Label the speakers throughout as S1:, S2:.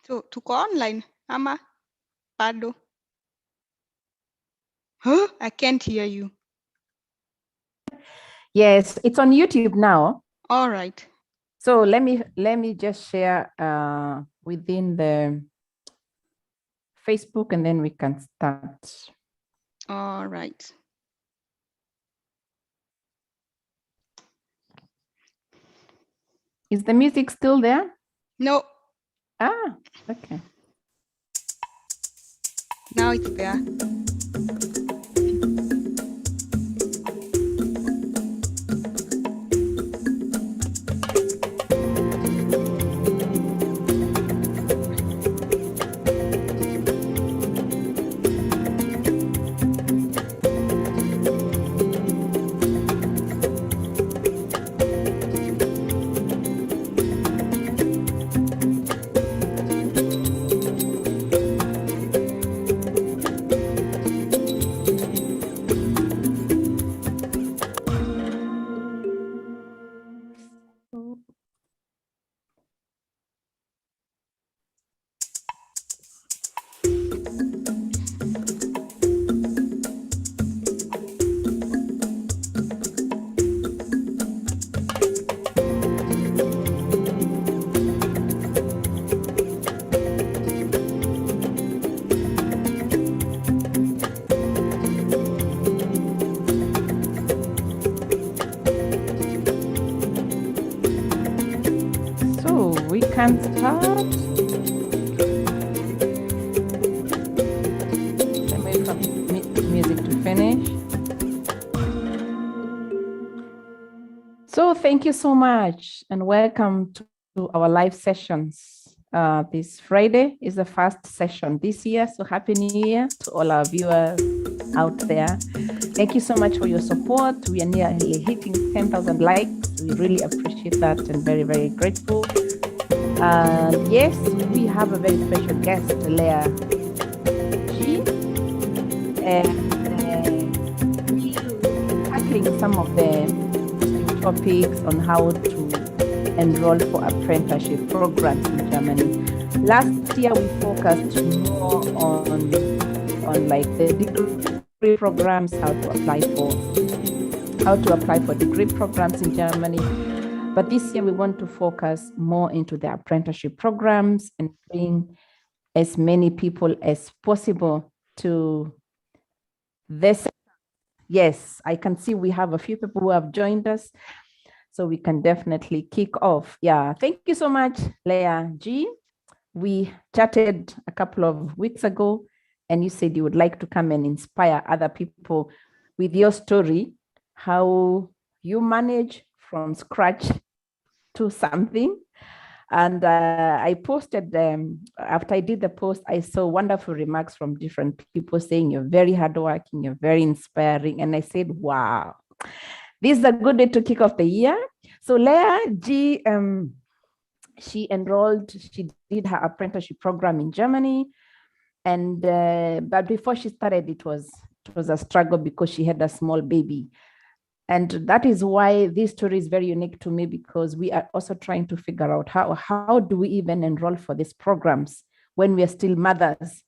S1: So, tuko online ama bado? Huh? I can't hear you.
S2: Yes, it's on YouTube now.
S1: All right.
S2: So let me just share within the Facebook and then we can start.
S1: All right.
S2: Is the music still there?
S1: No.
S2: Ah, okay.
S1: Now it's there.
S2: So we can start. Let me wait for music to finish. So thank you so much and welcome to our live sessions. This Friday is the first session this year. So happy New Year to all our viewers out there. Thank you so much for your support. We are nearly hitting 10,000 likes. We really appreciate that and very, very grateful. Yes, we have a very special guest, Leah G. And we are tackling some of the topics on how to enroll for apprenticeship programs in Germany. Last year, we focused more on like the degree programs, how to apply for degree programs in Germany. But this year, we want to focus more into the apprenticeship programs and bring as many people as possible to this. Yes, I can see we have a few people who have joined us, so we can definitely kick off. Yeah, thank you so much, Leah G. We chatted a couple of weeks ago, and you said you would like to come and inspire other people with your story, how you manage from scratch to something. And I posted them after I did the post. I saw wonderful remarks from different people saying you're very hardworking, you're very inspiring. And I said, wow, this is a good day to kick off the year. So Leah G, she did her apprenticeship program in Germany. And but before she started, it was a struggle because she had a small baby. And that is why this story is very unique to me, because we are also trying to figure out how do we even enroll for these programs when we are still mothers.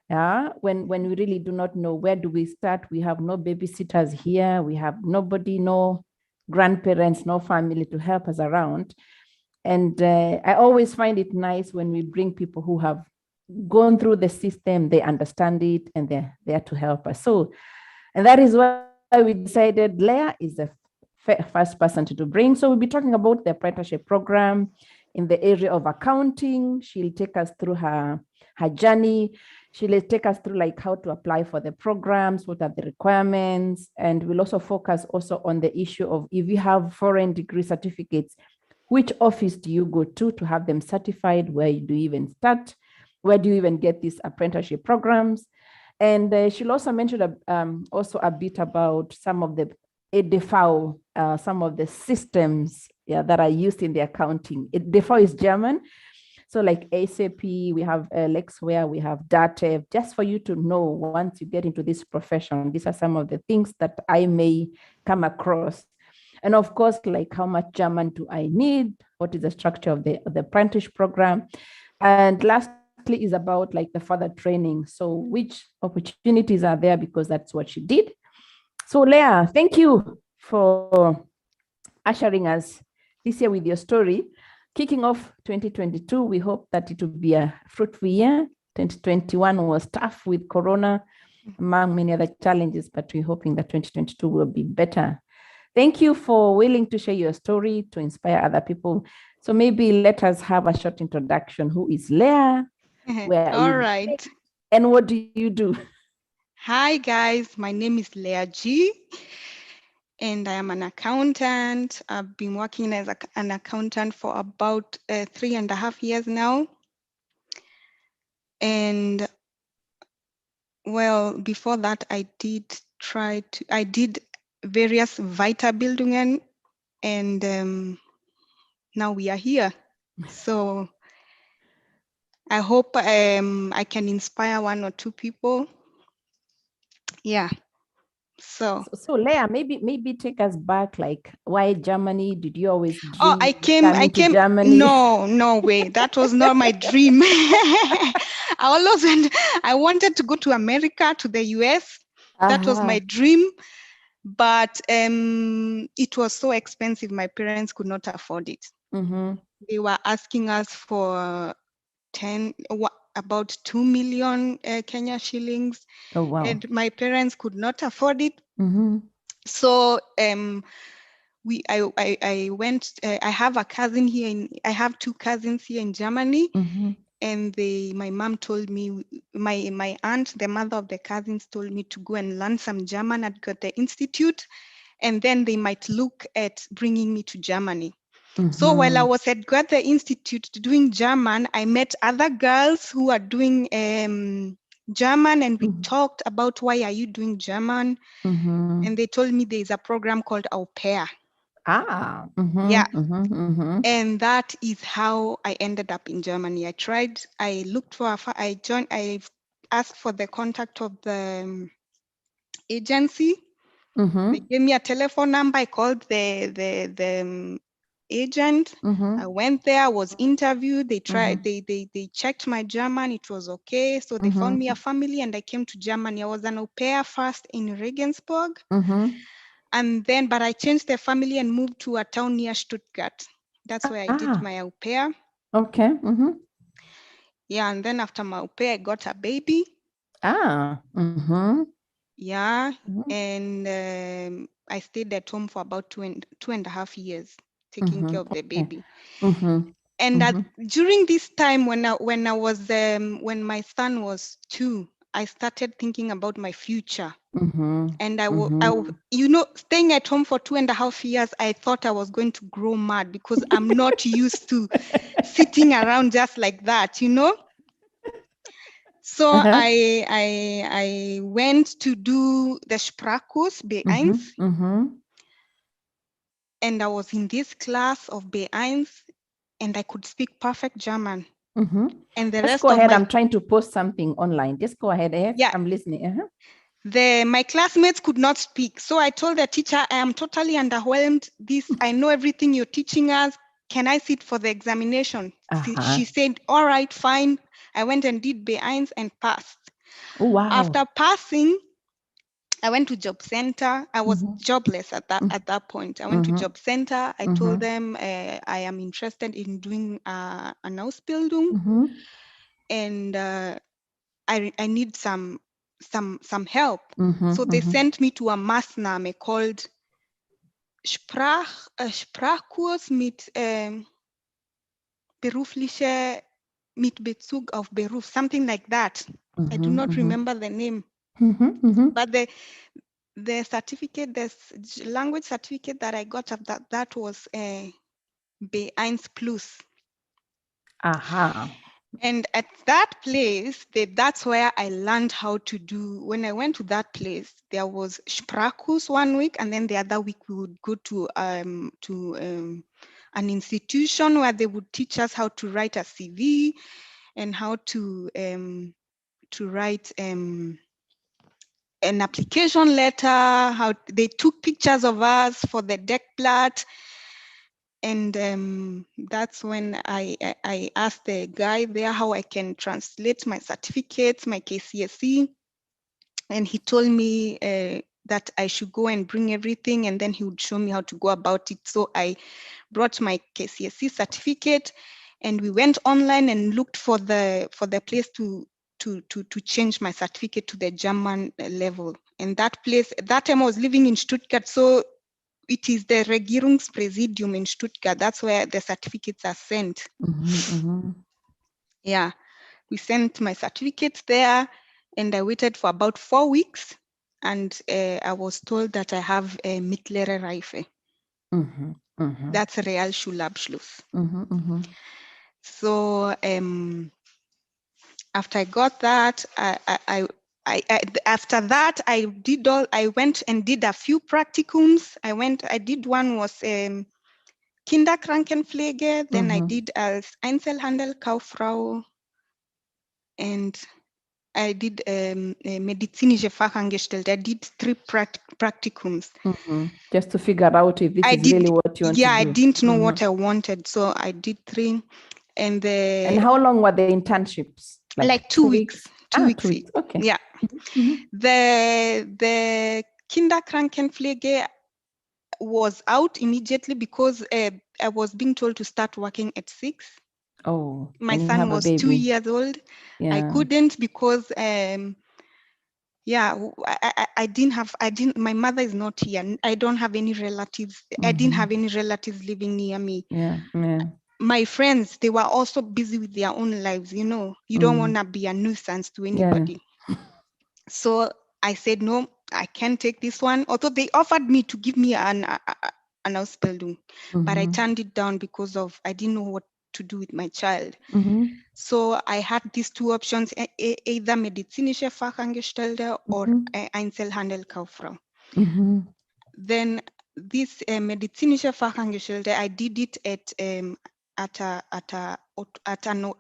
S2: Yeah, when we really do not know where do we start. We have no babysitters here. We have nobody, no grandparents, no family to help us around. And I always find it nice when we bring people who have gone through the system, they understand it, and they're there to help us. So, and that is why we decided Leah is the first person to bring. So we'll be talking about the apprenticeship program in the area of accounting. She'll take us through her journey. She'll take us through like how to apply for the programs, what are the requirements, and we'll also focus also on the issue of if you have foreign degree certificates, which office do you go to have them certified? Where do you even start? Where do you even get these apprenticeship programs? And she'll also mention also a bit about some of the EDV, some of the systems that are used in the accounting. EDV is German. So like SAP, we have Lexware, we have Datev, just for you to know once you get into this profession, these are some of the things that I may come across. And of course, like how much German do I need? What is the structure of the apprenticeship program? And lastly is about like the further training. So which opportunities are there, because that's what she did. So Leah, thank you for ushering us this year with your story. Kicking off 2022, we hope that it will be a fruitful year. 2021 was tough with Corona, among many other challenges, but we're hoping that 2022 will be better. Thank you for willing to share your story to inspire other people. So maybe let us have a short introduction. Who is Leah? Where are
S1: All
S2: you?
S1: right.
S2: And what do you do?
S1: Hi, guys. My name is Leah G, and I am an accountant. I've been working as an accountant for about 3.5 years now. And well, before that, I did various Weiterbildungen, and now we are here. So I hope I can inspire one or two people. Yeah. So
S2: Leah, maybe take us back. Like, why Germany? Did you always
S1: oh,
S2: dream
S1: I
S2: of
S1: came.
S2: coming to Germany?
S1: No way. That was not my dream. I wanted to go to America, to the US. That was my dream. But it was so expensive. My parents could not afford it.
S2: Mm-hmm.
S1: They were asking us for about 2 million Kenya shillings.
S2: Oh, wow.
S1: And my parents could not afford it.
S2: Mm-hmm.
S1: So I went. I have a cousin here. I have two cousins here in Germany,
S2: Mm-hmm.
S1: and my mom told me, my aunt, the mother of the cousins, told me to go and learn some German at Goethe Institute, and then they might look at bringing me to Germany.
S2: Mm-hmm.
S1: So while I was at Goethe Institute doing German, I met other girls who are doing German, and we talked about, why are you doing German?
S2: Mm-hmm.
S1: And they told me there's a program called Au Pair.
S2: Mm-hmm.
S1: Yeah.
S2: Mm-hmm.
S1: And that is how I ended up in Germany. I asked for the contact of the agency.
S2: Mm-hmm.
S1: They gave me a telephone number. I called the agent.
S2: Mm-hmm.
S1: I went there, was interviewed. They checked my German. It was okay. So they found me a family, and I came to Germany. I was an au pair first in Regensburg. And then, but I changed the family and moved to a town near Stuttgart. That's where I did my au pair.
S2: Okay. Mm-hmm.
S1: Yeah, and then after my au pair, I got a baby.
S2: Mm-hmm.
S1: Yeah, and I stayed at home for about 2.5 years, taking care of the baby. And during this time, when my son was 2, I started thinking about my future. And staying at home for 2.5 years, I thought I was going to grow mad, because I'm not used to sitting around just like that, So I went to do the Sprachkurs B1, and I was in this class of B1, and I could speak perfect German. And the rest
S2: go
S1: of
S2: ahead. I'm trying to post something online. Just go ahead.
S1: Yeah.
S2: I'm listening.
S1: My classmates could not speak. So I told the teacher, I am totally underwhelmed. I know everything you're teaching us. Can I sit for the examination? She said, all right, fine. I went and did B1 and passed.
S2: Oh, wow.
S1: After passing, I went to job center. I was jobless at that point. I went to job center. I told them I am interested in doing an Ausbildung, and I need some help. So they sent me to a Maßnahme called Sprachkurs mit Bezug auf Beruf, something like that. I do not remember the name. But the certificate, the language certificate that I got of that was B1 Plus. And at that place, that's where I learned how to do. When I went to that place, there was Sprachkurs one week, and then the other week we would go to an institution where they would teach us how to write a CV and how to write an application letter. How they took pictures of us for the deck plat. And that's when I asked the guy there how I can translate my certificates, my KCSE. And he told me that I should go and bring everything, and then he would show me how to go about it. So I brought my KCSE certificate, and we went online and looked for the place to change my certificate to the German level. And that place, at that time I was living in Stuttgart, so it is the Regierungspräsidium in Stuttgart. That's where the certificates are sent. Yeah, we sent my certificates there, and I waited for about 4 weeks, and I was told that I have a mittlere Reife. That's Realschulabschluss. So after I got that, after that I went and did a few practicums. I did one was Kinderkrankenpflege, then I did als Einzelhandelkauffrau, and I did medizinische Fachangestellte. I did 3 practicums.
S2: Just to figure out if this is really what you want to do.
S1: Yeah, I didn't know what I wanted, so I did 3. And
S2: how long were the internships?
S1: Like 2 weeks. 2 weeks.
S2: 2 weeks. Okay.
S1: Yeah. The Kinderkrankenpflege was out immediately because I was being told to start working at 6.
S2: Oh,
S1: my son was 2 years old. Yeah. I couldn't because my mother is not here. I don't have any relatives. I didn't have any relatives living near me.
S2: Yeah.
S1: My friends, they were also busy with their own lives. You don't want to be a nuisance to anybody. Yeah. So I said, no, I can't take this one. Although they offered me to give me an Ausbildung, but I turned it down because I didn't know what to do with my child. So I had these 2 options, either medizinische Fachangestellte or Einzelhandelkauffrau. Then this medizinische Fachangestellte, I did it at an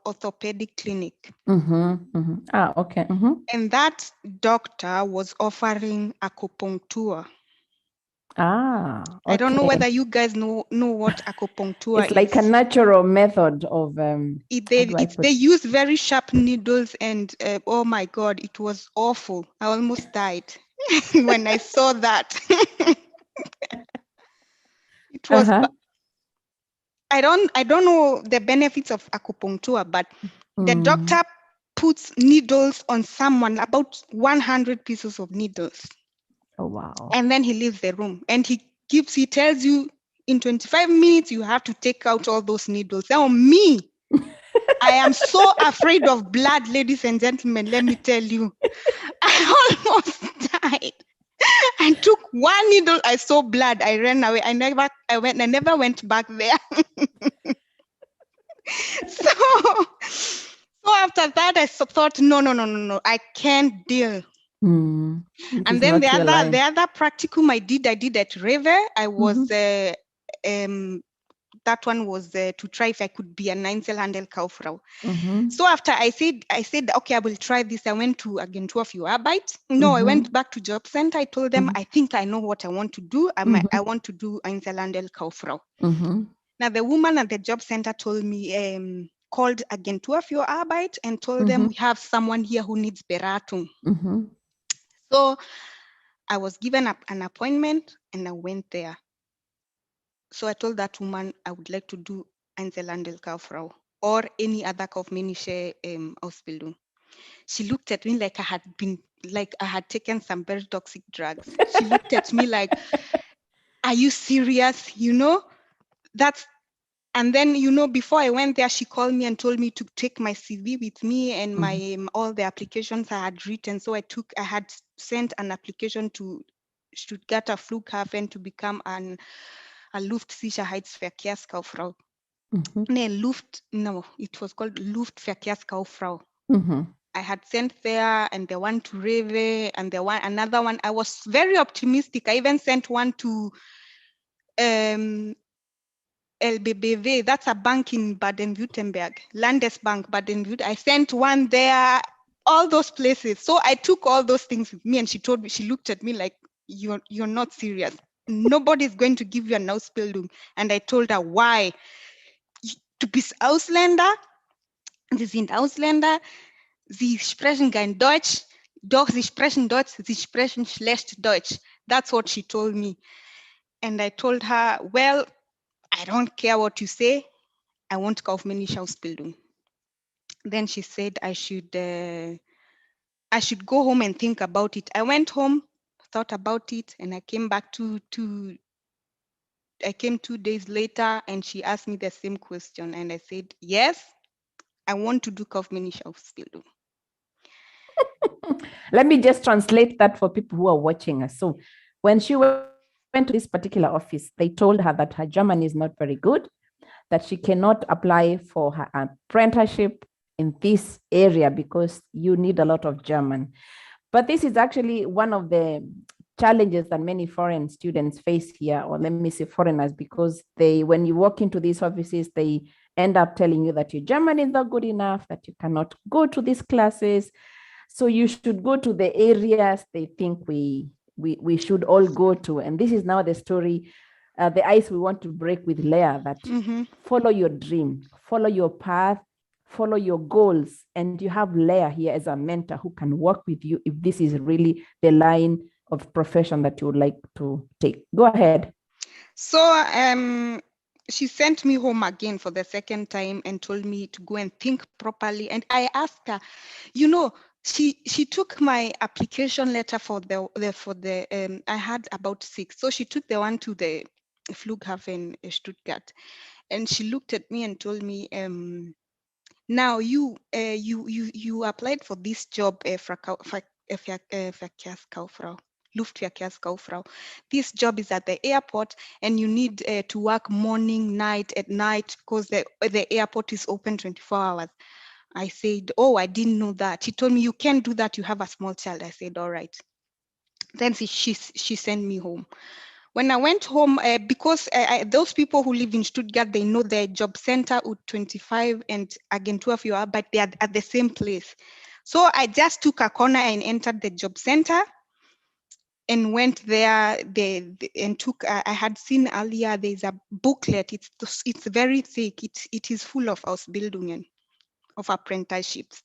S1: orthopedic clinic.
S2: Okay.
S1: And that doctor was offering acupuncture.
S2: Okay.
S1: I don't know whether you guys know what acupuncture is.
S2: It's like a natural method of
S1: they use very sharp needles, and oh my God, it was awful. I almost died when I saw that. It was I don't know the benefits of acupuncture, but the doctor puts needles on someone, about 100 pieces of needles.
S2: Oh wow.
S1: And then he leaves the room, and he tells you in 25 minutes you have to take out all those needles. Now me, I am so afraid of blood, ladies and gentlemen, let me tell you. I almost died. I took 1 needle, I saw blood, I ran away. I never went back there. So after that, I thought, no, I can't deal. And then the other practicum I did at Reve. I was that one was to try if I could be an Einzelhandelkauffrau. So after I said, okay, I will try this. I went to Agentur für Arbeit. No, I went back to job center. I told them, I think I know what I want to do. I want to do Einzelhandelkauffrau. Now the woman at the job center told me, called Agentur für Arbeit and told them, we have someone here who needs Beratung. So I was given an appointment and I went there. So I told that woman I would like to do Einzelhandelkauffrau or any other kaufmännische Ausbildung. She looked at me like I had taken some very toxic drugs. She looked at me like, are you serious? And then, before I went there, she called me and told me to take my CV with me and my all the applications I had written. So I had sent an application to Stuttgarter Flughafen to become a Luftsicherheitsverkehrskauffrau. It was called Luftverkehrskauffrau. I had sent there, and the one to Rewe, and another one. I was very optimistic. I even sent one to LBBV, that's a bank in Baden-Württemberg, Landesbank Baden-Württemberg. I sent one there, all those places. So I took all those things with me, and she told me, she looked at me like, you're not serious. Nobody's going to give you an Ausbildung. And I told her, why? Du bist Ausländer, Sie sind Ausländer, Sie sprechen kein Deutsch, doch Sie sprechen Deutsch, Sie sprechen schlecht Deutsch. That's what she told me. And I told her, well, I don't care what you say, I want kaufmännische Ausbildung. Then she said I should go home and think about it. I went home, thought about it, and I came back I came 2 days later, and she asked me the same question, and I said, yes, I want to do kaufmännische Ausbildung.
S2: Let me just translate that for people who are watching us. So when she went to this particular office, they told her that her German is not very good, that she cannot apply for her apprenticeship in this area because you need a lot of German. But this is actually one of the challenges that many foreign students face here, or let me say foreigners, because when you walk into these offices, they end up telling you that your German is not good enough, that you cannot go to these classes. So you should go to the areas they think we should all go to. And this is now the story, the ice we want to break with Leah, that follow your dream, follow your path, follow your goals. And you have Leah here as a mentor who can work with you if this is really the line of profession that you would like to take. Go ahead.
S1: So she sent me home again for the second time and told me to go and think properly. And I asked her, you know, she took my application letter for the I had about 6. So she took the one to the Flughafen Stuttgart, and she looked at me and told me, now you applied for this job, Verkehrskauffrau. Luftverkehrskauffrau. This job is at the airport, and you need to work morning, night, at night, because the airport is open 24 hours. I said, oh, I didn't know that. She told me, you can't do that, you have a small child. I said, all right. Then she sent me home. When I went home, because those people who live in Stuttgart, they know the job center U25 and Agentur für Arbeit, they are at the same place. So I just took a corner and entered the job center and went there. And took. I had seen earlier. There's a booklet. It's very thick. It is full of Ausbildungen, of apprenticeships.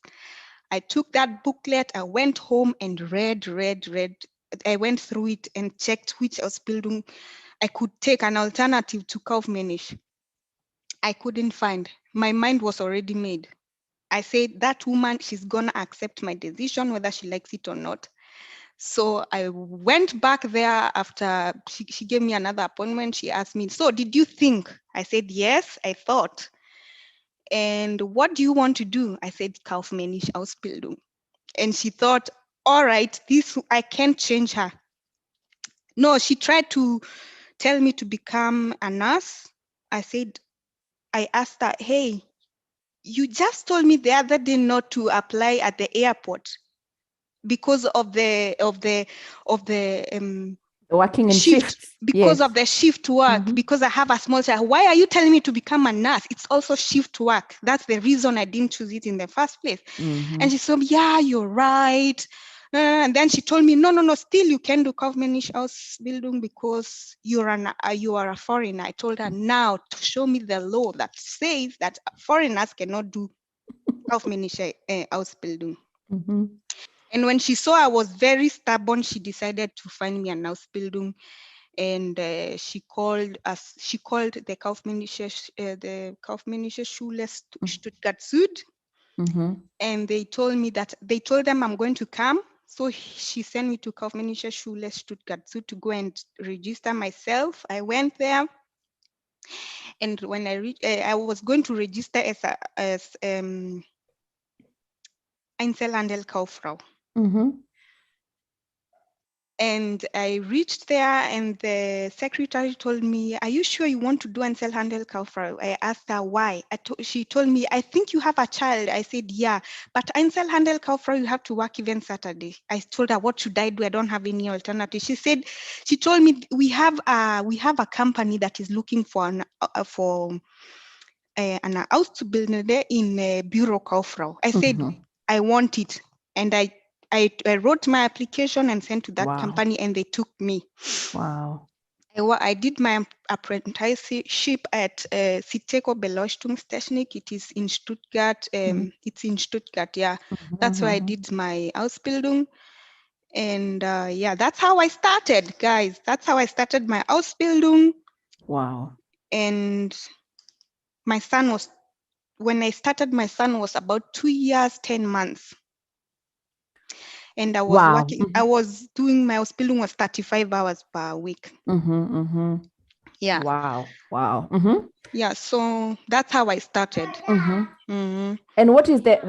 S1: I took that booklet. I went home and read. I went through it and checked which Ausbildung I could take, an alternative to Kaufmännisch. I couldn't find. My mind was already made. I said, that woman, she's gonna accept my decision, whether she likes it or not. So I went back there after she gave me another appointment. She asked me, so did you think? I said, yes, I thought. And what do you want to do? I said, Kaufmännische Ausbildung. And she thought, all right, I can't change her. No, she tried to tell me to become a nurse. I asked her, hey, you just told me the other day not to apply at the airport because of the
S2: working in shifts.
S1: Because of the shift work, because I have a small child. Why are you telling me to become a nurse? It's also shift work. That's the reason I didn't choose it in the first place. And she said, yeah, you're right. And then she told me, no, still you can do Kaufmännische Ausbildung because you are a foreigner. I told her, now to show me the law that says that foreigners cannot do Kaufmännische Ausbildung. And when she saw I was very stubborn, she decided to find me an Ausbildung. And she called the Kaufmännische Schule Stuttgart Süd. And they told them I'm going to come. So she sent me to Kaufmännische Schule Stuttgart Süd to go and register myself. I went there. And when I was going to register as Einzelhandelskauffrau. And I reached there, and the secretary told me, "Are you sure you want to do Ansel Handel Kaufrau?" I asked her why. She told me, "I think you have a child." I said, "Yeah, but Ansel Handel Kaufrau, you have to work even Saturday." I told her, "What should I do? I don't have any alternative." She told me, we have a company that is looking for an Auszubildende in Bureau Kauffrau. I said, I want it. And I wrote my application and sent to that company, and they took me.
S2: Wow.
S1: I did my apprenticeship at Siteko Beleuchtungstechnik. It is in Stuttgart. It's in Stuttgart, yeah. That's where I did my Ausbildung. And yeah, that's how I started, guys. That's how I started my Ausbildung.
S2: Wow.
S1: And when I started, my son was about 2 years, 10 months. And I was working, I was doing my Ausbildung was 35 hours per week. Yeah.
S2: Wow. Wow.
S1: Yeah. So that's how I started.
S2: And what is the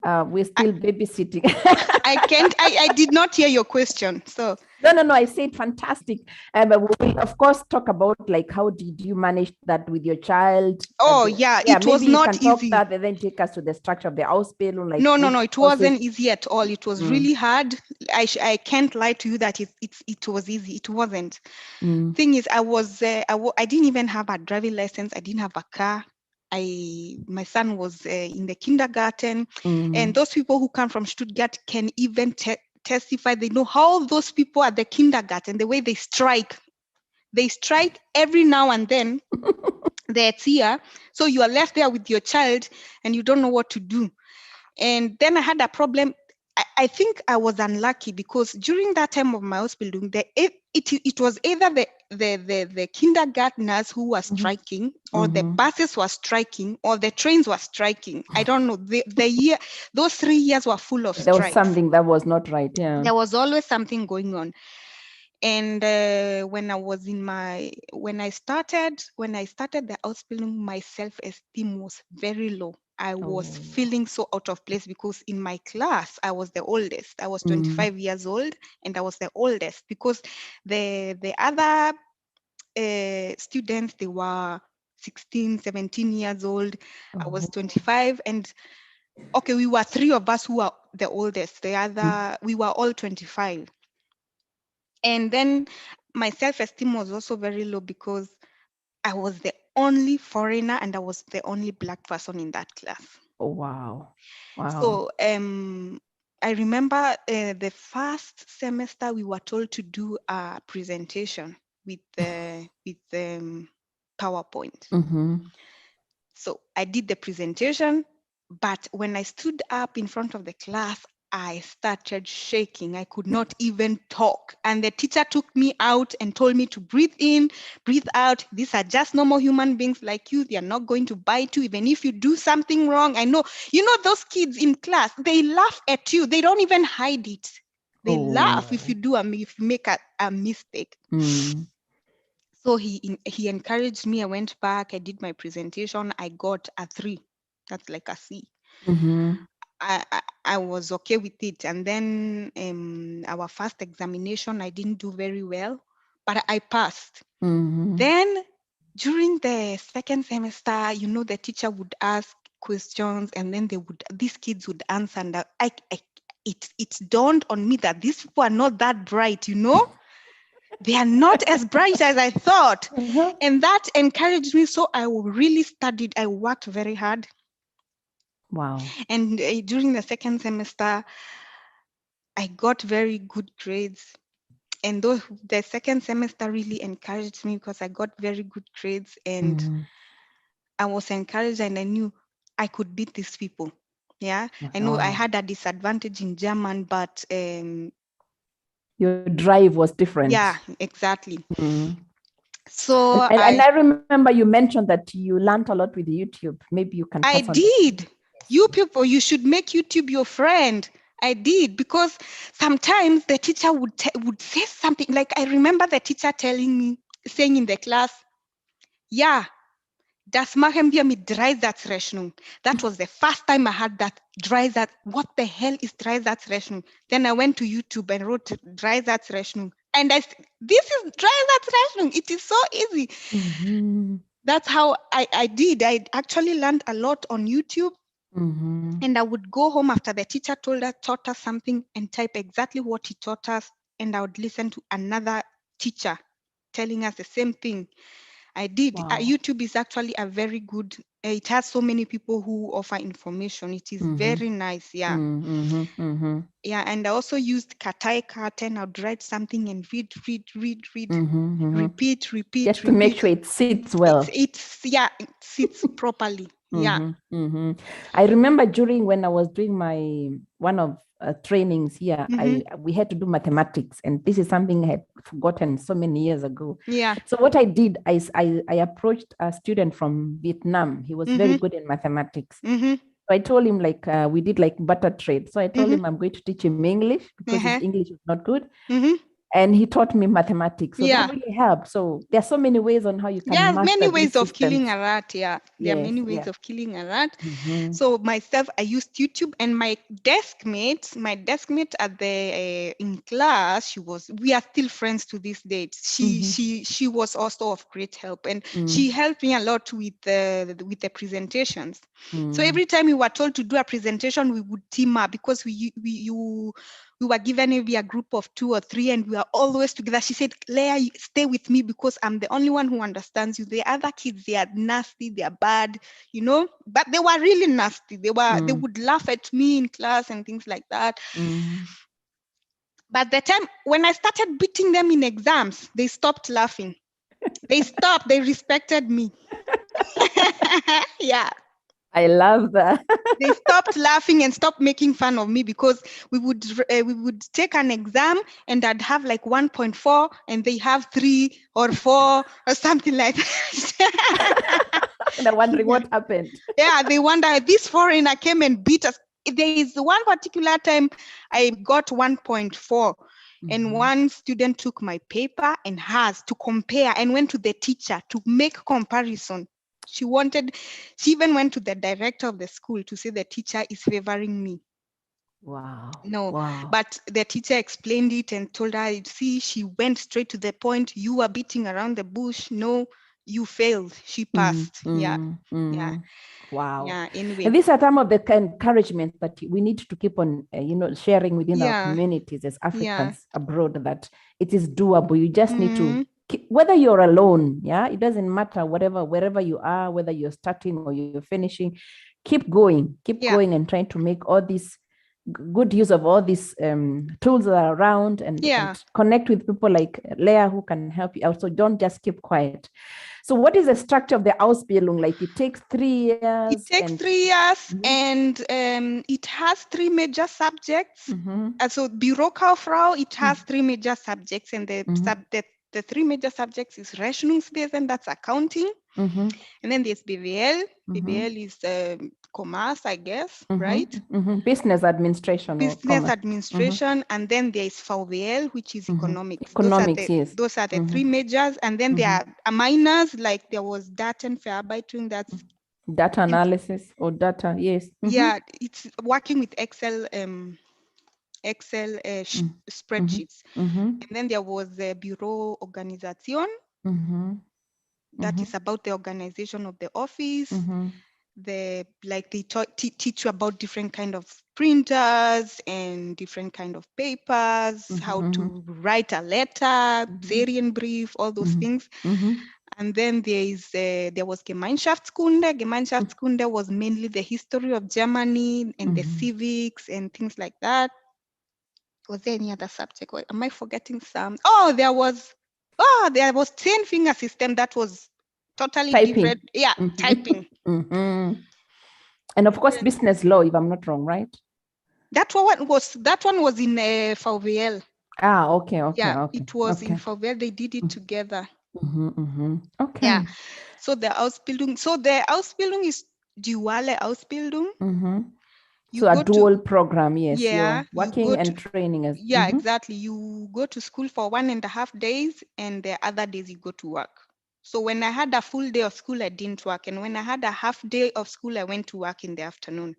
S2: we're still babysitting.
S1: I did not hear your question. So
S2: no, I said fantastic. But we'll of course talk about like how did you manage that with your child?
S1: Oh yeah, it was not easy.
S2: That and then take us to the structure of the Ausbildung. Like
S1: no, it wasn't easy at all. It was really hard. I can't lie to you that it was easy. It wasn't. Thing is, I didn't even have a driving license. I didn't have a car. My son was in the kindergarten, and those people who come from Stuttgart can even testify. They know how those people at the kindergarten, the way they strike every now and then. They're here, so you are left there with your child, and you don't know what to do. And then I had a problem. I think I was unlucky because during that time of my Ausbildung, it was either the kindergartners who were striking, or the buses were striking, or the trains were striking. I don't know. Those 3 years were full of strikes.
S2: There was something that was not right. Yeah.
S1: There was always something going on. And when I started the Ausbildung, my self-esteem was very low. I was feeling so out of place because in my class, I was the oldest. I was 25 years old, and I was the oldest because the other students, they were 16, 17 years old. I was 25, and okay, we were 3 of us who were the oldest. The other, we were all 25. And then my self-esteem was also very low because I was the only foreigner and I was the only Black person in that class.
S2: Oh, wow. Wow.
S1: So I remember the first semester we were told to do a presentation with PowerPoint. So I did the presentation, but when I stood up in front of the class, I started shaking. I could not even talk. And the teacher took me out and told me to breathe in, breathe out. These are just normal human beings like you. They are not going to bite you, even if you do something wrong. I know, those kids in class, they laugh at you. They don't even hide it. They laugh if you make a mistake. So he encouraged me. I went back. I did my presentation. I got a 3. That's like a C. I was okay with it. And then our first examination, I didn't do very well, but I passed. Then during the second semester, the teacher would ask questions, and then these kids would answer. And it dawned on me that these people are not that bright, They are not as bright as I thought. And that encouraged me. So I really studied. I worked very hard.
S2: Wow.
S1: And during the second semester, I got very good grades. And the second semester really encouraged me because I got very good grades, and I was encouraged, and I knew I could beat these people. Yeah. I know I had a disadvantage in German, but
S2: your drive was different.
S1: Yeah, exactly. So
S2: and I remember you mentioned that you learned a lot with YouTube. Maybe you can.
S1: I did. You people, you should make YouTube your friend. I did, because sometimes the teacher would say something. Like, I remember the teacher saying in the class, yeah, Das machen wir mit Dreisatzrechnung. That was the first time I had that Dreisatz. What the hell is Dreisatzrechnung? Then I went to YouTube and wrote Dreisatzrechnung. And this is Dreisatzrechnung. It is so easy. That's how I did. I actually learned a lot on YouTube. And I would go home after the teacher taught us something and type exactly what he taught us. And I would listen to another teacher telling us the same thing. I did.
S2: Wow.
S1: YouTube is actually a very good, it has so many people who offer information. It is very nice. Yeah. Yeah. And I also used Katai Karten. I would write something and read, repeat.
S2: Just to make sure it sits well.
S1: It sits properly. Yeah.
S2: I remember during when I was doing my one of trainings here, we had to do mathematics, and this is something I had forgotten so many years ago.
S1: Yeah.
S2: So what I did, I approached a student from Vietnam. He was very good in mathematics. So I told him, like, we did like butter trade. So I told him I'm going to teach him English because his English is not good. And he taught me mathematics. So that really helped. So there are so many ways on how you can master
S1: many ways of
S2: systems.
S1: killing a rat. Yeah. There are many ways of killing a rat. So myself, I used YouTube, and my desk mate at the in class, we are still friends to this date. She was also of great help, and she helped me a lot with the presentations. So every time we were told to do a presentation, we would team up because we were given maybe a group of 2 or 3, and we are always together. She said, Leah, stay with me because I'm the only one who understands you. The other kids, they are nasty, they are bad, but they were really nasty. They would laugh at me in class and things like that. But the time when I started beating them in exams, they stopped laughing. They respected me. Yeah.
S2: I love that.
S1: They stopped laughing and stopped making fun of me because we would take an exam and I'd have like 1.4 and they have 3 or 4 or something like that.
S2: And they're wondering what happened.
S1: Yeah, they wonder, this foreigner came and beat us. There is one particular time I got 1.4 and one student took my paper and hers to compare and went to the teacher to make comparison. She even went to the director of the school to say the teacher is favoring me.
S2: Wow.
S1: No,
S2: wow.
S1: But the teacher explained it and told her, see, she went straight to the point. You were beating around the bush. No, you failed. She passed. Yeah.
S2: Wow.
S1: Yeah. Anyway.
S2: And these are some of the encouragement that we need to keep on, sharing within our communities as Africans abroad, that it is doable. You just need to whether you're alone, it doesn't matter, wherever you are, whether you're starting or you're finishing, keep going and trying to make all these good use of all these tools that are around and connect with people like Leah who can help you out. So don't just keep quiet. So what is the structure of the Ausbildung? Like it takes 3 years?
S1: It takes 3 years and it has 3 major subjects. So Bürokauffrau, it has 3 major subjects, and the 3 major subjects is Rechnungswesen, that's accounting. And then there's BWL. BWL is commerce, I guess, right?
S2: Business administration.
S1: Business administration. And then there is VWL, which is economics. Those are the 3 majors. And then there are minors, like there was Datenverarbeitung, that's
S2: data analysis or data, yes.
S1: Yeah, it's working with Excel spreadsheets. And then there was the Bureau Organisation. That is about the organization of the office. They teach you about different kind of printers and different kind of papers, how to write a letter, Serienbrief, all those things. And then there was Gemeinschaftskunde. Gemeinschaftskunde was mainly the history of Germany and the civics and things like that. Was there any other subject? Am I forgetting some? Oh, there was 10-finger system that was totally different. Yeah, typing.
S2: And of course, business law, if I'm not wrong, right?
S1: That one was in VWL.
S2: Okay.
S1: Yeah,
S2: okay.
S1: It was in VWL. They did it together.
S2: Okay.
S1: Yeah. So the Ausbildung is duale Ausbildung.
S2: So a dual program, yes.
S1: Yeah.
S2: You're working and training.
S1: Exactly. You go to school for 1.5 days and the other days you go to work. So when I had a full day of school, I didn't work. And when I had a half day of school, I went to work in the afternoon.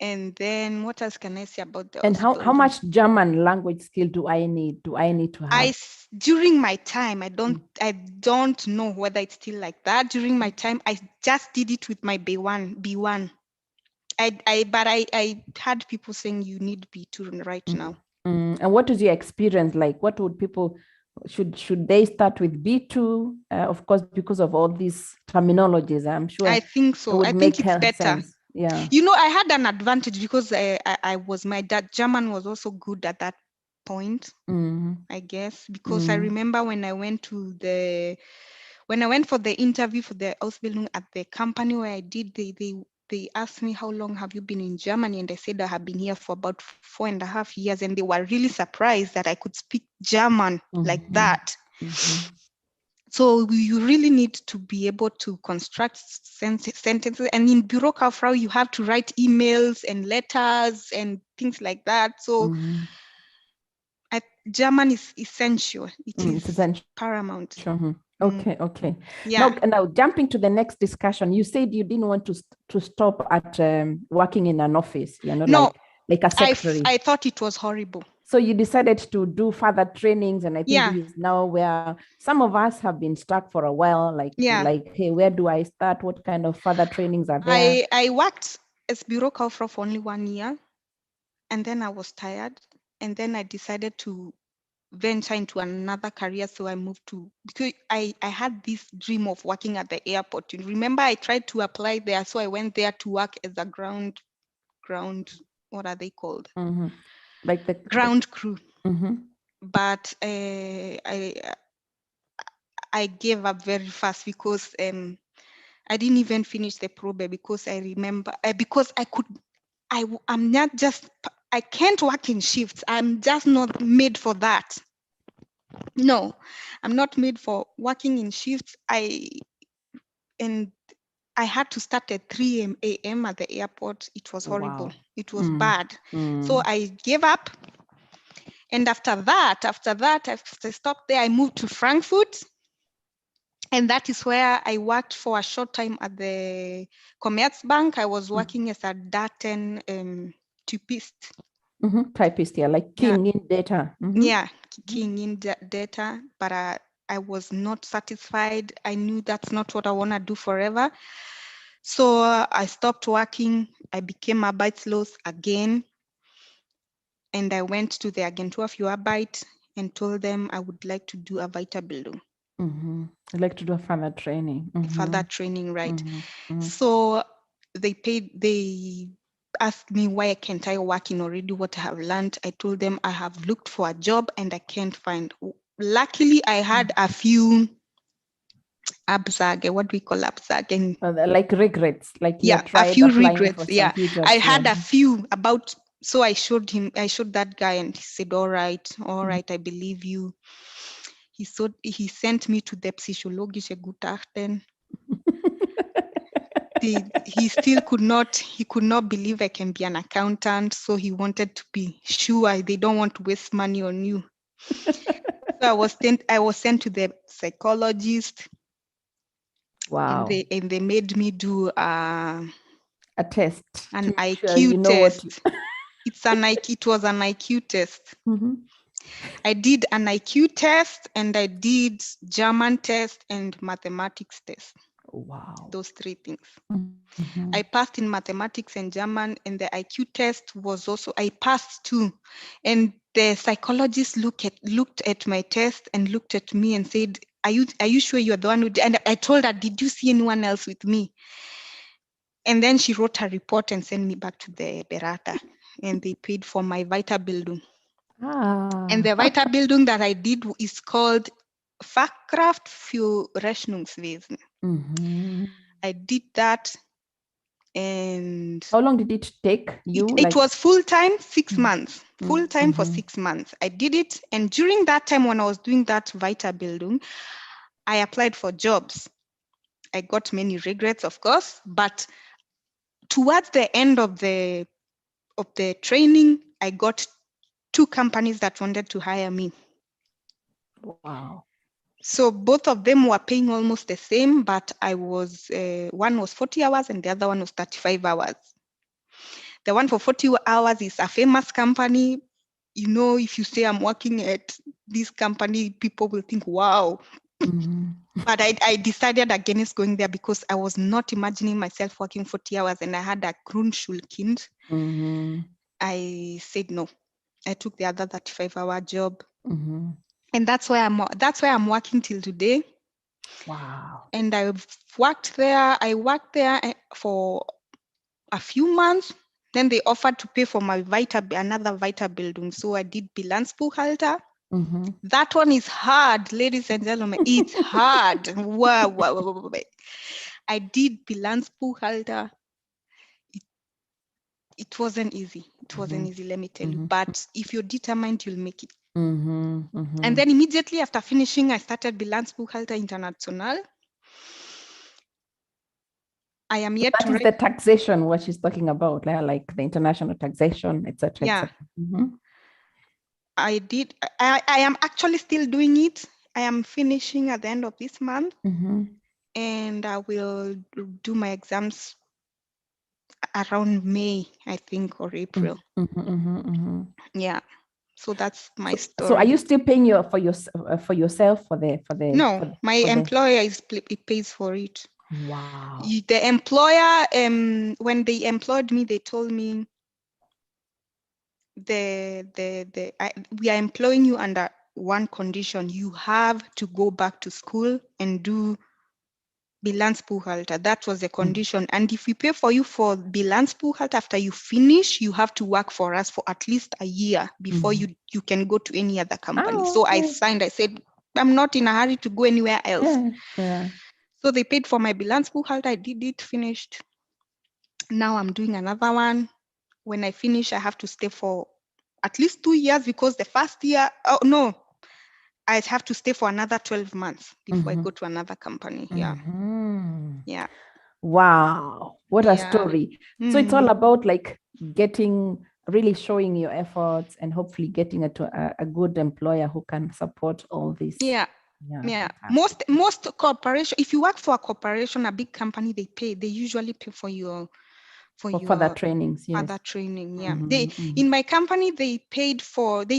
S1: And then what else can I say about the
S2: And how
S1: Ausbildung?
S2: much German language skill do I need? Do I need to have?
S1: During my time, I don't know whether it's still like that. During my time, I just did it with my B1. I had people saying you need B2 right now.
S2: And what is your experience like? What would people should they start with B2? Of course, because of all these terminologies, I'm sure
S1: I think
S2: it
S1: so.
S2: would
S1: I
S2: make
S1: think it's better.
S2: sense. Yeah.
S1: You know, I had an advantage because I was my dad German was also good at that point, I guess, because I remember when I went for the interview for the Ausbildung at the company where I did, they asked me, how long have you been in Germany? And I said I have been here for about 4.5 years. And they were really surprised that I could speak German like that. So you really need to be able to construct sentences. And in Bürokauffrau, you have to write emails and letters and things like that. So German is essential. It is
S2: essential.
S1: paramount.
S2: Okay.
S1: Yeah.
S2: Now jumping to the next discussion, you said you didn't want to stop at working in an office,
S1: No,
S2: like a secretary.
S1: I thought it was horrible.
S2: So you decided to do further trainings, and I think
S1: Yeah.
S2: this is now where some of us have been stuck for a while. Like, hey, where do I start? What kind of further trainings are there?
S1: I worked as Bürokauffrau for only 1 year, and then I was tired, and then I decided to venture into another career. So I moved to, because I had this dream of working at the airport. You remember I tried to apply there, so I went there to work as a ground what are they called?
S2: Like the
S1: ground crew. But I gave up very fast because I didn't even finish the probe, because I remember because I'm not just, I can't work in shifts. I'm just not made for that. No, I'm not made for working in shifts. I had to start at 3 a.m. at the airport. It was horrible. Wow. It was bad. So I gave up. And after that, after I stopped there, I moved to Frankfurt. And that is where I worked for a short time at the Commerzbank. I was working as a Daten typist.
S2: Typist, yeah, like keying in data.
S1: Yeah, keying in data, but I was not satisfied. I knew that's not what I want to do forever. So I stopped working. I became arbeitslos again. And I went to the Agentur für Arbeit and told them I would like to do a Weiterbildung.
S2: I'd like to do a further training.
S1: Further training, right? So they asked me, why can't I work in already what I have learned? I told them I have looked for a job and I can't find. Luckily, I had a few Absage, what do we call Absage?
S2: Like regrets, like
S1: yeah,
S2: tried
S1: a few
S2: applying
S1: regrets.
S2: for some few jobs.
S1: I had a few about, so I showed that guy and he said, all right, I believe you. He sent me to the psychologische Gutachten. He still could not believe I can be an accountant, so he wanted to be sure they don't want to waste money on you. So I was sent to the psychologist.
S2: Wow.
S1: And they made me do
S2: a test,
S1: an IQ test. It was an IQ test. I did an IQ test and I did German test and mathematics test.
S2: Wow.
S1: Those 3 things. I passed in mathematics and German, and the IQ test was also, I passed too. And the psychologist looked at my test and looked at me and said, are you sure you're the one who did? And I told her, did you see anyone else with me? And then she wrote a report and sent me back to the Berater, and they paid for my Weiterbildung. And the Weiterbildung that I did is called Fachkraft für Rechnungswesen. I did that. And
S2: how long did it take you?
S1: It was full-time, 6 months. Full-time for 6 months. I did it. And during that time when I was doing that Weiterbildung, I applied for jobs. I got many regrets, of course, but towards the end of the training, I got 2 companies that wanted to hire me.
S2: Wow.
S1: So both of them were paying almost the same, but I was one was 40 hours and the other one was 35 hours. The one for 40 hours is a famous company. You know, if you say I'm working at this company, people will think, wow. But I decided against going there because I was not imagining myself working 40 hours and I had a Grundschulkind. I said no. I took the other 35-hour job. And that's why I'm working till today.
S2: Wow.
S1: And I worked there for a few months. Then they offered to pay for my another Weiterbildung. So I did Bilanzbuchhalter. That one is hard, ladies and gentlemen. It's hard. Wow. I did Bilanzbuchhalter. It wasn't easy. It wasn't easy, let me tell you. But if you're determined, you'll make it. And then immediately after finishing, I started Bilanzbuchhalter International. I am yet
S2: that
S1: to
S2: is the taxation, what she's talking about, like the international taxation, etc.
S1: Yeah. I did. I am actually still doing it. I am finishing at the end of this month. And I will do my exams around May, I think, or April. Yeah. So that's my story.
S2: So are you still paying for yourself for the
S1: No, my employer it pays for it.
S2: Wow.
S1: The employer, when they employed me, they told me we are employing you under one condition. You have to go back to school and do Bilanzbuchhalter. That was the condition. And if we pay for you for Bilanzbuchhalter, after you finish, you have to work for us for at least a year before you can go to any other company. So I signed. I said, I'm not in a hurry to go anywhere else. So they paid for my Bilanzbuchhalter. I did it, finished. Now I'm doing another one. When I finish, I have to stay for at least 2 years because the first year, I have to stay for another 12 months before I go to another company. Yeah. Yeah.
S2: Wow. What a story. So it's all about like really showing your efforts and hopefully getting a good employer who can support all this.
S1: Yeah. Most corporation, if you work for a corporation, a big company, they usually pay for your
S2: further trainings. Yes.
S1: Further training. Yeah. In my company, they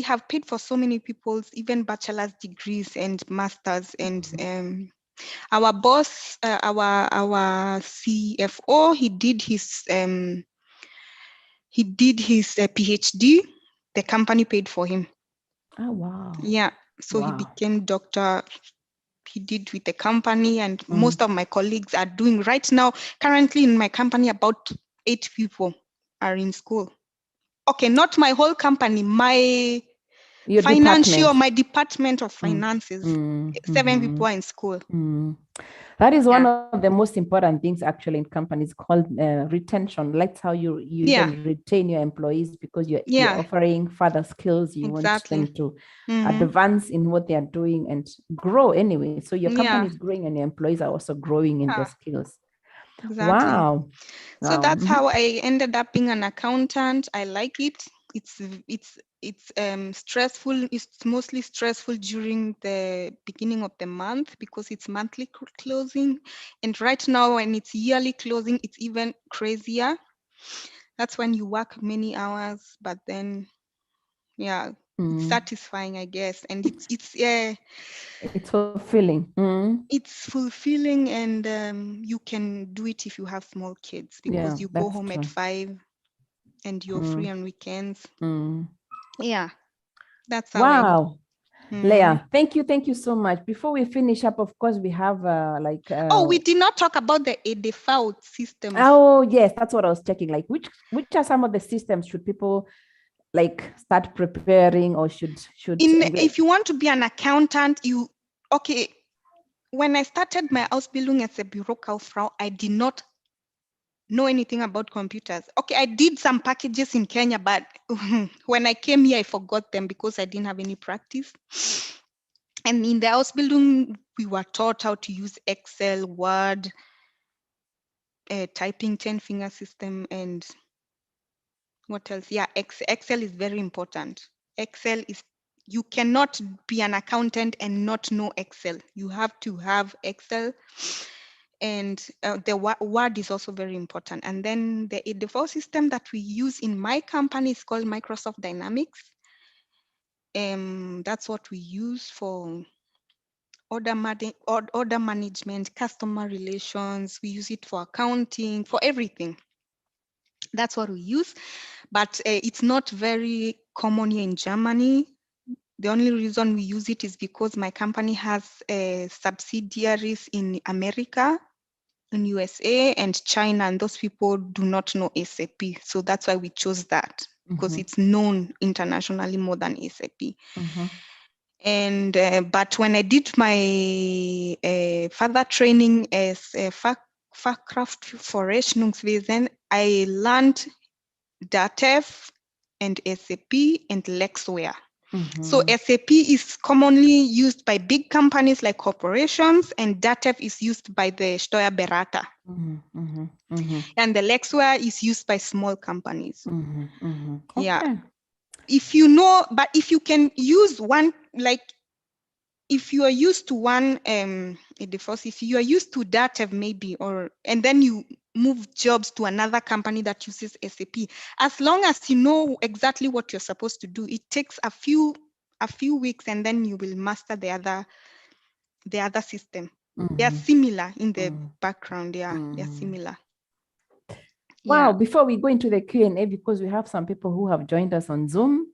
S1: have paid for so many people's even bachelor's degrees and masters. And our boss, our CFO, he did his PhD. The company paid for him.
S2: Oh wow.
S1: Yeah. So he became doctor. He did with the company, and most of my colleagues are doing right now. Currently in my company, about 8 people are in school. Okay, not my whole company, my department of finances. 7 people are in school.
S2: That is one of the most important things actually in companies, called retention. That's how you even retain your employees, because you're offering further skills. You want them to advance in what they are doing and grow anyway. So your company is growing and your employees are also growing in their skills.
S1: Exactly.
S2: Wow.
S1: So that's how I ended up being an accountant. I like it. It's stressful. It's mostly stressful during the beginning of the month because it's monthly closing, and right now when it's yearly closing, it's even crazier. That's when you work many hours, but then it's satisfying, I guess, and
S2: it's fulfilling.
S1: It's fulfilling, and you can do it if you have small kids, because you go home at 5 and you're free on weekends. Yeah, that's how
S2: wow. Leah, thank you so much. Before we finish up, of course, we have
S1: we did not talk about the default systems.
S2: Oh yes, that's what I was checking. Like which are some of the systems should people like start preparing, or should
S1: if you want to be an accountant, when I started my Ausbildung as a Bürokauffrau, I did not know anything about computers. Okay, I did some packages in Kenya, but when I came here, I forgot them because I didn't have any practice. And in the Ausbildung, we were taught how to use Excel, Word, typing 10-finger system, and what else? Yeah, Excel is very important. Excel is you cannot be an accountant and not know Excel. You have to have Excel, and the Word is also very important. And then the default system that we use in my company is called Microsoft Dynamics. That's what we use for order management, customer relations. We use it for accounting, for everything. That's what we use, but it's not very common here in Germany. The only reason we use it is because my company has subsidiaries in America, in USA, and China, and those people do not know SAP. So that's why we chose that, because it's known internationally more than SAP. And but when I did my further training as a Fachkraft für Rechnungswesen, I learned DATEV and SAP and Lexware. So SAP is commonly used by big companies like corporations, and DATEV is used by the Steuerberater. And the Lexware is used by small companies. Yeah. If you know, but if you can use one, like if you are used to one if you are used to DATEV maybe, and then you move jobs to another company that uses SAP, as long as you know exactly what you're supposed to do, it takes a few weeks, and then you will master the other system. They are similar in the background. Yeah, they're similar.
S2: Wow,
S1: Yeah.
S2: before we go into the Q&A, because we have some people who have joined us on Zoom,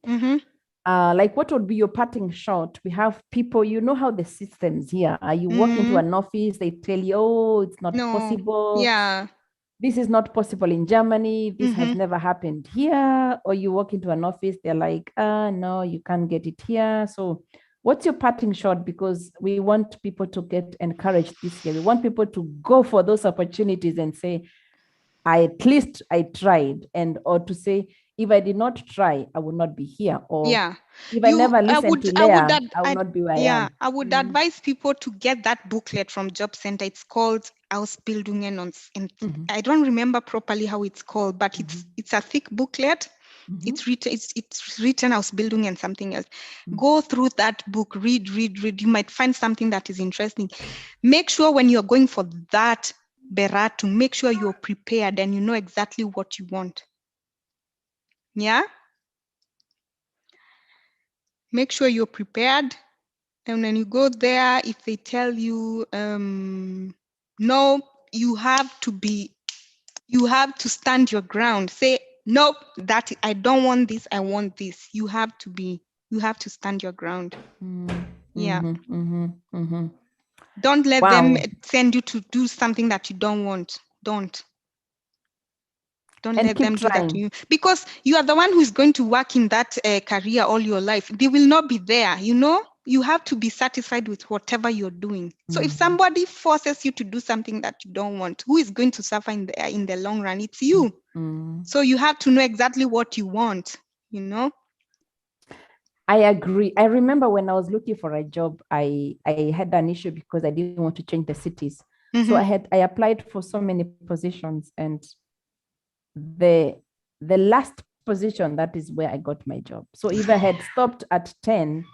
S2: like what would be your parting shot? We have people, you know how the systems here are. You walk into an office, they tell you, oh, it's not possible.
S1: Yeah.
S2: This is not possible in Germany. This has never happened here. Or you walk into an office, they're like, no, you can't get it here. So what's your parting shot? Because we want people to get encouraged this year. We want people to go for those opportunities and say, at least I tried, or to say, if I did not try, I would not be here. Or if I never listened to Leah, I would not be where I am.
S1: I would advise people to get that booklet from Job Center. It's called Ausbildungen, and I don't remember properly how it's called, but it's a thick booklet. It's written Ausbildung and something else. Go through that book, read. You might find something that is interesting. Make sure when you're going for that Beratung, make sure you're prepared and you know exactly what you want. Yeah? Make sure you're prepared. And when you go there, if they tell you, no, you have to stand your ground. Say, nope, I don't want this, I want this. You have to stand your ground. Yeah. Don't let them send you to do something that you don't want. Don't let them do that to you, because you are the one who is going to work in that career all your life. They will not be there. You have to be satisfied with whatever you're doing. So if somebody forces you to do something that you don't want, who is going to suffer in the long run? It's you. So you have to know exactly what you want.
S2: I agree. I remember when I was looking for a job, I had an issue because I didn't want to change the cities. So I applied for so many positions, and the last position, that is where I got my job. So if I had stopped at 10,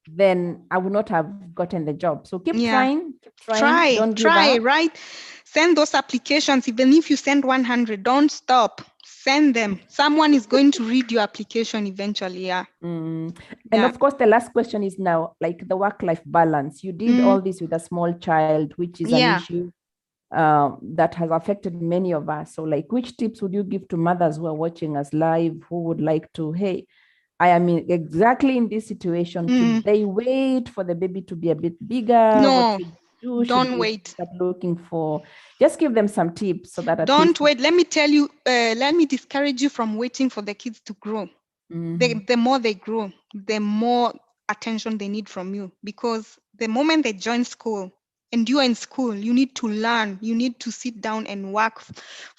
S2: then I would not have gotten the job. So keep trying. Don't give up.
S1: Right? Send those applications. Even if you send 100, don't stop. Send them. Someone is going to read your application eventually. Yeah.
S2: And of course, the last question is now, like the work-life balance. You did all this with a small child, which is an issue that has affected many of us. So like, which tips would you give to mothers who are watching us live, who would like to, hey, I am exactly in this situation. Should they wait for the baby to be a bit bigger?
S1: No,
S2: what should do?
S1: Don't wait.
S2: Start looking for, just give them some tips so that
S1: don't wait. Let me tell you, let me discourage you from waiting for the kids to grow. The more they grow, the more attention they need from you, because the moment they join school and you are in school, you need to learn, you need to sit down and work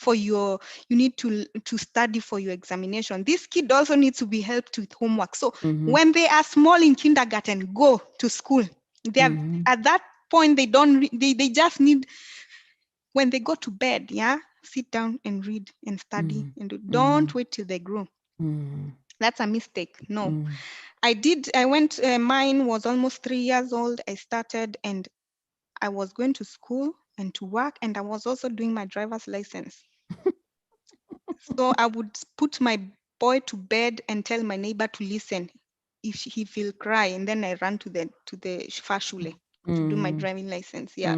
S1: you need to study for your examination. This kid also needs to be helped with homework. So when they are small in kindergarten, go to school. They are at that point, they just need, when they go to bed, sit down and read and study and don't wait till they grow. That's a mistake. No. Mine was almost 3 years old. I started and I was going to school and to work, and I was also doing my driver's license. So I would put my boy to bed and tell my neighbor to listen if he will cry, and then I run to the Fahrschule to do my driving license. Yeah.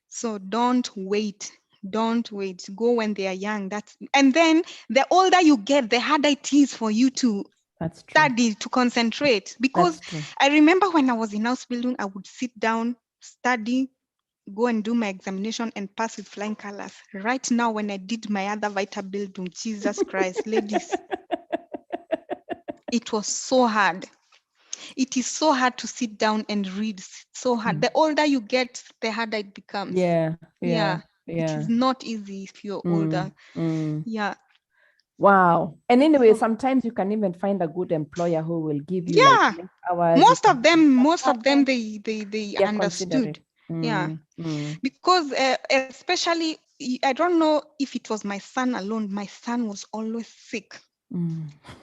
S1: So don't wait. Don't wait. Go when they are young. And then the older you get, the harder it is for you to study, to concentrate. Because I remember when I was in house building, I would sit down, study, go and do my examination and pass with flying colors. Right now, when I did my other Vita building, Jesus Christ, ladies, it was so hard. It is so hard to sit down and read. So hard. The older you get, the harder it becomes. Yeah. It is not easy if you're older. Yeah.
S2: Wow. And anyway, sometimes you can even find a good employer who will give you like hours.
S1: Most of them, they understood. Yeah. Because especially, I don't know if it was my son alone. My son was always sick.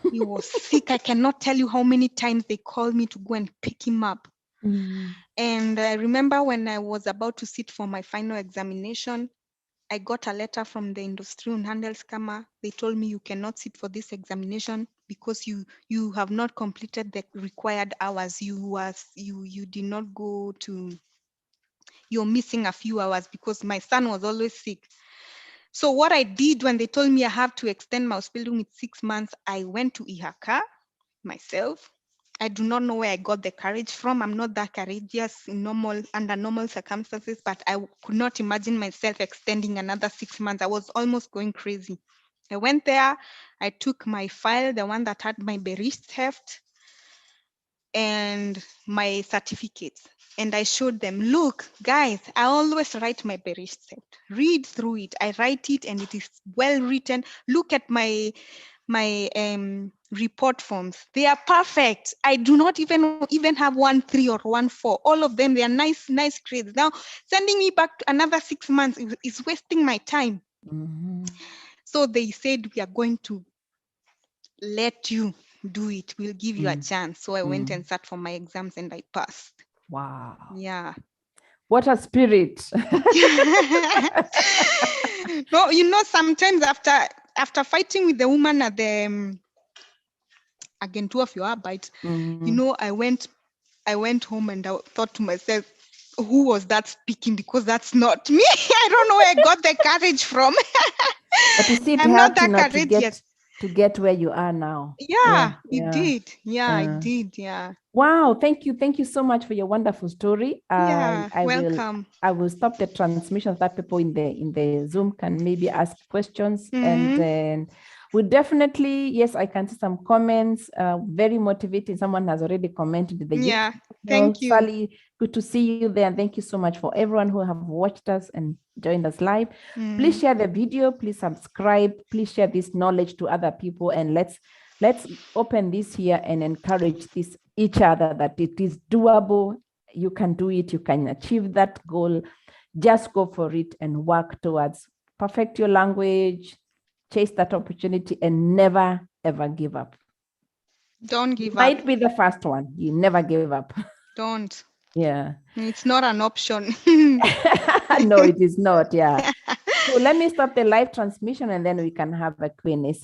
S1: He was sick. I cannot tell you how many times they called me to go and pick him up. And I remember when I was about to sit for my final examination, I got a letter from the Industrie- und Handelskammer. They told me you cannot sit for this examination because you have not completed the required hours. You did not go to. You're missing a few hours because my son was always sick. So what I did when they told me I have to extend my Ausbildung with 6 months, I went to IHK myself. I do not know where I got the courage from. I'm not that courageous under normal circumstances, but I could not imagine myself extending another 6 months. I was almost going crazy. I went there. I took my file, the one that had my Berichtsheft and my certificates, and I showed them, look, guys, I always write my Berichtsheft. Read through it. I write it, and it is well written. Look at my report forms. They are perfect. I do not even have 1.3 or 1.4. All of them, they are nice grades. Now sending me back another 6 months is wasting my time. So they said, we are going to let you do it. We'll give you a chance. So I went and sat for my exams and I passed.
S2: Wow.
S1: Yeah.
S2: What a spirit.
S1: No, sometimes after fighting with the woman at the Agentur für Arbeit, I went home and I thought to myself, who was that speaking? Because that's not me. I don't know where I got the courage from.
S2: But you see,
S1: I'm not that courageous.
S2: To get where you are now.
S1: Yeah, it did. Yeah, it did. Yeah.
S2: Wow. Thank you so much for your wonderful story.
S1: Welcome.
S2: I will stop the transmission so that people in the Zoom can maybe ask questions. And then we definitely, yes, I can see some comments, very motivating. Someone has already commented the
S1: YouTube. Thank you.
S2: Sally, good to see you there. And thank you so much for everyone who have watched us and joined us live. Please share the video, please subscribe, please share this knowledge to other people, and let's open this here and encourage each other that it is doable. You can do it, you can achieve that goal. Just go for it and work towards perfect your language, chase that opportunity, and never ever give up.
S1: Don't give up.
S2: Might be the first one. You never give up.
S1: Don't.
S2: Yeah.
S1: It's not an option.
S2: No, it is not. Yeah. So let me stop the live transmission and then we can have a Q&A